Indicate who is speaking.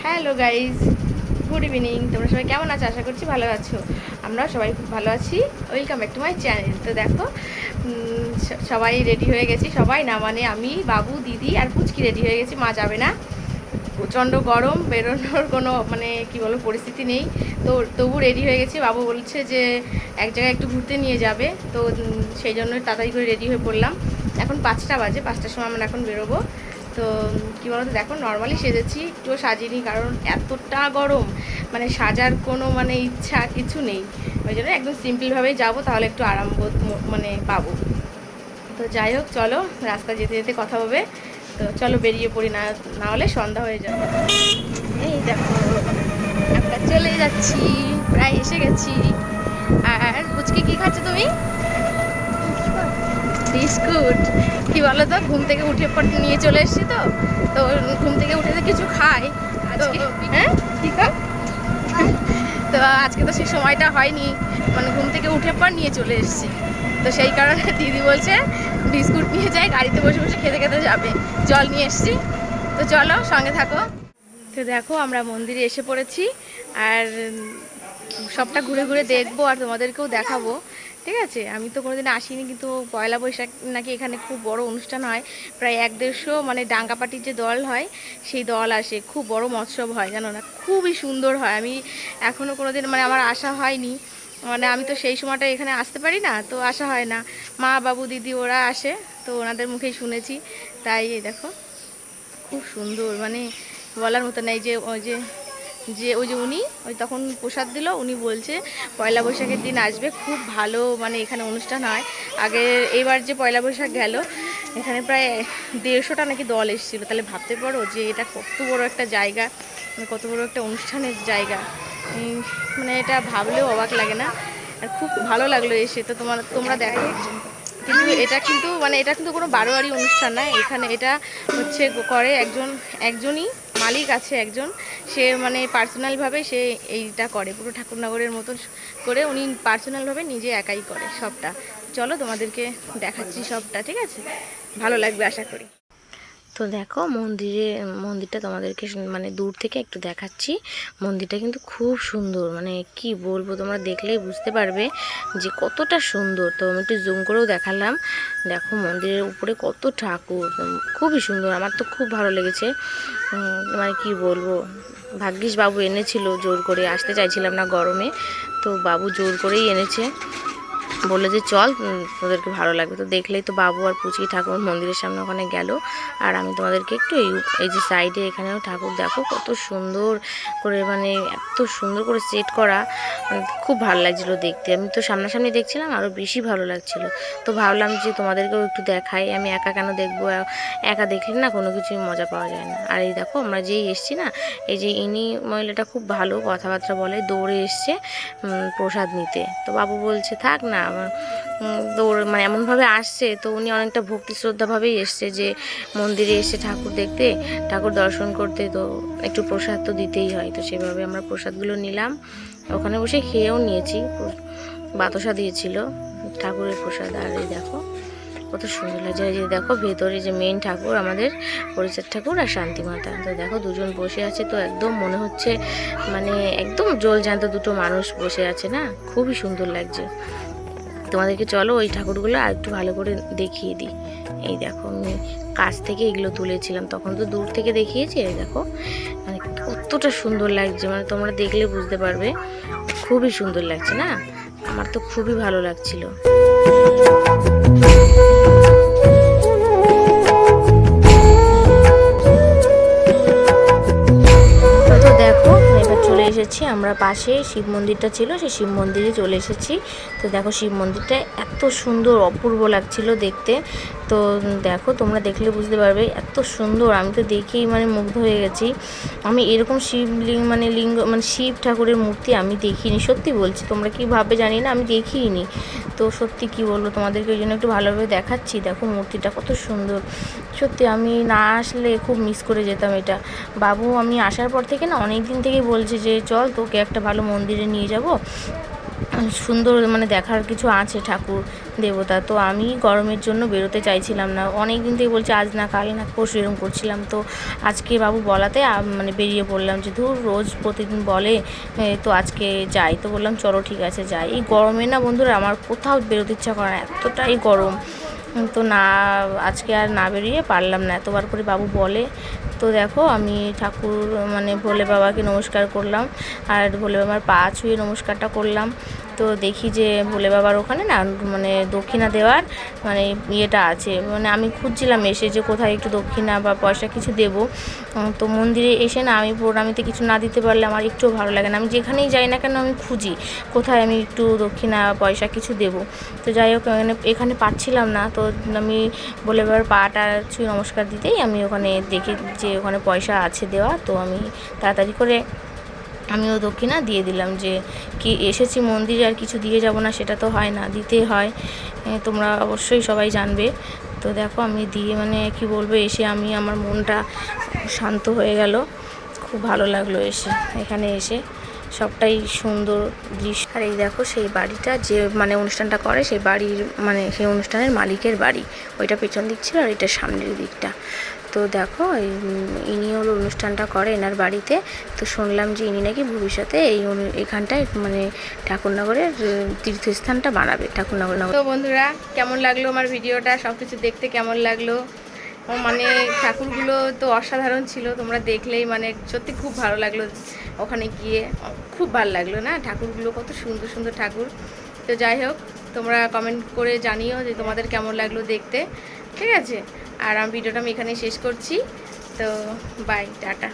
Speaker 1: Hello guys, good evening. তোমরা সবাই কেমন আছো? আশা করছি ভালো আছো। আমরাও সবাই খুব ভালো আছি। Welcome back to my channel. তো দেখো, সবাই রেডি হয়ে গেছি। সবাই না, মানে আমি, বাবু, দিদি আর পুচকি রেডি হয়ে গেছি। মা যাবে না, প্রচণ্ড গরম, বেরোনোর কোনো মানে কি বলবো পরিস্থিতি নেই। তো তবু রেডি হয়ে গেছি। বাবু বলছে যে এক জায়গায় একটু ঘুরতে নিয়ে যাবে, তো সেই জন্য তাড়াতাড়ি করে রেডি হয়ে পড়লাম। এখন 5টা বাজে, 5টার সময় আমরা এখন বেরোবো। তো কী বলতো, দেখো নর্মালি সেজেছি, একটুও সাজিনি, কারণ এতটা গরম, মানে সাজার কোনো মানে ইচ্ছা কিছু নেই। ওই জন্য একদম সিম্পলভাবেই যাবো, তাহলে একটু আরাম বোধ মানে পাবো। তো যাই হোক, চলো রাস্তা যেতে যেতে কথা হবে। তো চলো বেরিয়ে পড়ি, না না হলে সন্ধ্যা হয়ে যাবে। এই দেখো, আমরা চলে যাচ্ছি, প্রায় এসে গেছি। আর পুচকি কি খাচ্ছ তুমি? বিস্কুট। কি বলো তো, ঘুম থেকে উঠে পর নিয়ে চলে এসেছি। তো তো ঘুম থেকে উঠে তো কিছু খাই আজকে। হ্যাঁ, কি খাও? তো আজকে তো সেই সময়টা হয়নি, মানে ঘুম থেকে উঠে পর নিয়ে চলে এসেছি। তো সেই কারণে দিদি বলছে বিস্কুট নিয়ে যাই, গাড়িতে বসে বসে খেতে খেতে যাবে। জল নিয়ে এসেছি, তো চলো সঙ্গে থাকো। তো দেখো, আমরা মন্দিরে এসে পড়েছি, আর সবটা ঘুরে ঘুরে দেখবো আর তোমাদেরকেও দেখাবো। ঠিক আছে, আমি তো কোনোদিন আসিনি, কিন্তু পয়লা বৈশাখ নাকি এখানে খুব বড় অনুষ্ঠান হয়। প্রায় 1-150 মানে ডাঙ্গাপাটির যে দল হয়, সেই দল আসে। খুব বড় মৎসব হয়, জানো না, খুবই সুন্দর হয়। আমি এখনও কোনোদিন মানে আমার আসা হয়নি, মানে আমি তো সেই সময়টা এখানে আসতে পারি না, তো আসা হয় না। মা, বাবু, দিদি ওরা আসে, তো ওনাদের মুখেই শুনেছি। তাই দেখো, খুব সুন্দর, মানে বলার মতো নেই। যে ওই যে উনি ওই তখন প্রসাদ দিল, উনি বলছে পয়লা বৈশাখের দিন আসবে, খুব ভালো মানে এখানে অনুষ্ঠান হয়। আগে এবার যে পয়লা বৈশাখ গেল, এখানে প্রায় 150টা নাকি দল এসেছিলো। তাহলে ভাবতে পারো যে এটা কত বড় একটা জায়গা, মানে কত বড় একটা অনুষ্ঠানের জায়গা। মানে এটা ভাবলেও অবাক লাগে না? আর খুব ভালো লাগলো এসে। তো তোমরা দেখো, কিন্তু এটা কিন্তু কোনো বারোয়ারি অনুষ্ঠান না। এখানে এটা হচ্ছে করে একজনই মালিক আছে, একজন, সে মানে পার্সোনালভাবে সে এইটা করে, পুরো ঠাকুরনগরের মতো করে উনি পার্সোনালভাবে নিজে একাই করে সবটা। চলো তোমাদেরকে দেখাচ্ছি সবটা, ঠিক আছে? ভালো লাগবে আশা করি। তো দেখো, মন্দিরটা তোমাদেরকে মানে দূর থেকে একটু দেখাচ্ছি। মন্দিরটা কিন্তু খুব সুন্দর, মানে কি বলবো, তোমরা দেখলেই বুঝতে পারবে যে কতটা সুন্দর। তো আমি একটু জুম করেও দেখালাম। দেখো মন্দিরের উপরে কত ঠাকুর, খুবই সুন্দর। আমার তো খুব ভালো লেগেছে, মানে কি বলবো। ভাগ্যিস বাবু এনেছিল, জোর করে আসতে চাইছিলাম না গরমে, তো বাবু জোর করেই এনেছে। বললো যে চল, তোদেরকে ভালো লাগবে। তো দেখলেই তো, বাবু আর পুচকি ঠাকুর মন্দিরের সামনে ওখানে গেল। আর আমি তোমাদেরকে একটু এই যে সাইডে এখানেও ঠাকুর দেখো, কত সুন্দর করে, মানে এত সুন্দর করে সেট করা, মানে খুব ভালো লাগছিলো দেখতে। আমি তো সামনাসামনি দেখছিলাম, আরও বেশি ভালো লাগছিলো। তো ভাবলাম যে তোমাদেরকেও একটু দেখাই। আমি একা কেন দেখবো, একা দেখলে না কোনো কিছুই মজা পাওয়া যায় না। আর এই দেখো, আমরা যেই এসছি না, এই যে ইনি মহিলাটা খুব ভালো কথাবার্তা বলে, দৌড়ে এসছে প্রসাদ নিতে। তো বাবু বলছে থাক না, দৌড় মানে এমনভাবে আসছে, তো উনি অনেকটা ভক্তি শ্রদ্ধাভাবেই এসছে, যে মন্দিরে এসে ঠাকুর দেখতে, ঠাকুর দর্শন করতে, তো একটু প্রসাদ তো দিতেই হয়। তো সেভাবে আমরা প্রসাদগুলো নিলাম, ওখানে বসে খেয়েও নিয়েছি। বাতাসা দিয়েছিল ঠাকুরের প্রসাদ। আর এই দেখো কত সুন্দর লাগছে। এই যে দেখো, ভেতরে যে মেইন ঠাকুর আমাদের পরিচার ঠাকুর আর শান্তি মাতা। তো দেখো দুজন বসে আছে, তো একদম মনে হচ্ছে মানে একদম জলজ্যান্ত দুটো মানুষ বসে আছে না, খুবই সুন্দর লাগছে। তোমাদেরকে চলো ওই ঠাকুরগুলো আর একটু ভালো করে দেখিয়ে দিই। এই দেখো, আমি কাছ থেকে এগুলো তুলেছিলাম, তখন তো দূর থেকে দেখিয়েছি। এই দেখো মানে কতটা সুন্দর লাগছে, মানে তোমরা দেখলে বুঝতে পারবে, খুবই সুন্দর লাগছে না? আমার তো খুবই ভালো লাগছিল। এসেছি আমরা, পাশে শিব মন্দিরটা ছিল, সেই শিব মন্দিরে চলে এসেছি। তো দেখো, শিব মন্দিরটা এত সুন্দর, অপূর্ব লাগছিল দেখতে। তো দেখো, তোমরা দেখলে বুঝতে পারবে এত সুন্দর। আমি তো দেখেই মানে মুগ্ধ হয়ে গেছি। আমি এরকম শিবলিঙ্গ মানে লিঙ্গ মানে শিব ঠাকুরের মূর্তি আমি দেখিনি, সত্যি বলছি। তোমরা কি ভাববে জানি না, আমি দেখিনি। তো সত্যি কি বলবো, তোমাদেরকে ওই জন্য একটু ভালোভাবে দেখাচ্ছি। দেখো মূর্তিটা কত সুন্দর, সত্যি আমি না আসলে খুব মিস করে যেতাম এটা। বাবু আমি আসার পর থেকে না অনেক দিন থেকেই বলছে যে চল তোকে একটা ভালো মন্দিরে নিয়ে যাব, সুন্দর মানে দেখার কিছু আছে ঠাকুর দেবতা। তো আমি গরমের জন্য বেরোতে চাইছিলাম না, অনেক দিন থেকে বলছি আজ না কাল না পরশু এরকম করছিলাম। তো আজকে বাবু বলাতে মানে বেরিয়ে পড়লাম যে ধুর রোজ প্রতিদিন বলে তো আজকে যাই। তো বললাম চলো ঠিক আছে যাই। এই গরমে না বন্ধুরা আমার কোথাও বেরোতে ইচ্ছা করে না, এতটাই গরম। তো না আজকে আর না বেরিয়ে পারলাম না, এতবার করে বাবু বলে। তো দেখো আমি ঠাকুর মানে ভোলে বাবাকে নমস্কার করলাম, আর ভোলে বাবার পা ছুঁয়ে নমস্কারটা করলাম। তো দেখি যে ভোলে বাবার ওখানে না মানে দক্ষিণা দেওয়ার মানে ইয়েটা আছে, মানে আমি খুঁজছিলাম এসে যে কোথায় একটু দক্ষিণা বা পয়সা কিছু দেব। তো মন্দিরে এসে না আমি প্রণামীতে কিছু না দিতে পারলে আমার একটুও ভালো লাগে না। আমি যেখানেই যাই না কেন আমি খুঁজি কোথায় আমি একটু দক্ষিণা পয়সা কিছু দেব। তো যাই হোক এখানে পাচ্ছিলাম না, তো আমি ভোলে বাবার পাটা ছুঁয়ে নমস্কার দিতেই আমি ওখানে দেখি যে ওখানে পয়সা আছে দেওয়া। তো আমি তাড়াতাড়ি করে আমিও দক্ষিণা দিয়ে দিলাম, যে কি এসেছি মন্দিরে আর কিছু দিয়ে যাব না সেটা তো হয় না, দিতে হয়, তোমরা অবশ্যই সবাই জানবে। তো দেখো আমি দিয়ে মানে কি বলবো, এসে আমি আমার মনটা শান্ত হয়ে গেল, খুব ভালো লাগলো এখানে এসে সবটাই সুন্দর দৃশ্য। আর এই দেখো সেই বাড়িটা যে মানে অনুষ্ঠানটা করে সেই বাড়ির মানে সেই অনুষ্ঠানের মালিকের বাড়ি, ওইটা পেছন দিক ছিল আর এটা সামনের দিকটা। তো দেখো ইনি হলো অনুষ্ঠানটা করে এনার বাড়িতে। তো শুনলাম যে ইনি নাকি ভবিষ্যতে এখানটায় মানে ঠাকুরনগরের তীর্থস্থানটা বানাবে ঠাকুরনগর। তো বন্ধুরা কেমন লাগলো আমার ভিডিওটা, সব কিছু দেখতে কেমন লাগলো, মানে ঠাকুরগুলো তো অসাধারণ ছিল, তোমরা দেখলেই মানে সত্যি খুব ভালো লাগলো। ওখানে গিয়ে খুব ভালো লাগলো না, ঠাকুরগুলো কত সুন্দর সুন্দর ঠাকুর। তো যাই হোক তোমরা কমেন্ট করে জানিও যে তোমাদের কেমন লাগলো দেখতে, ঠিক আছে। আর আমি ভিডিওটা আমি এখানে শেষ করছি। তো বাই, টাটা।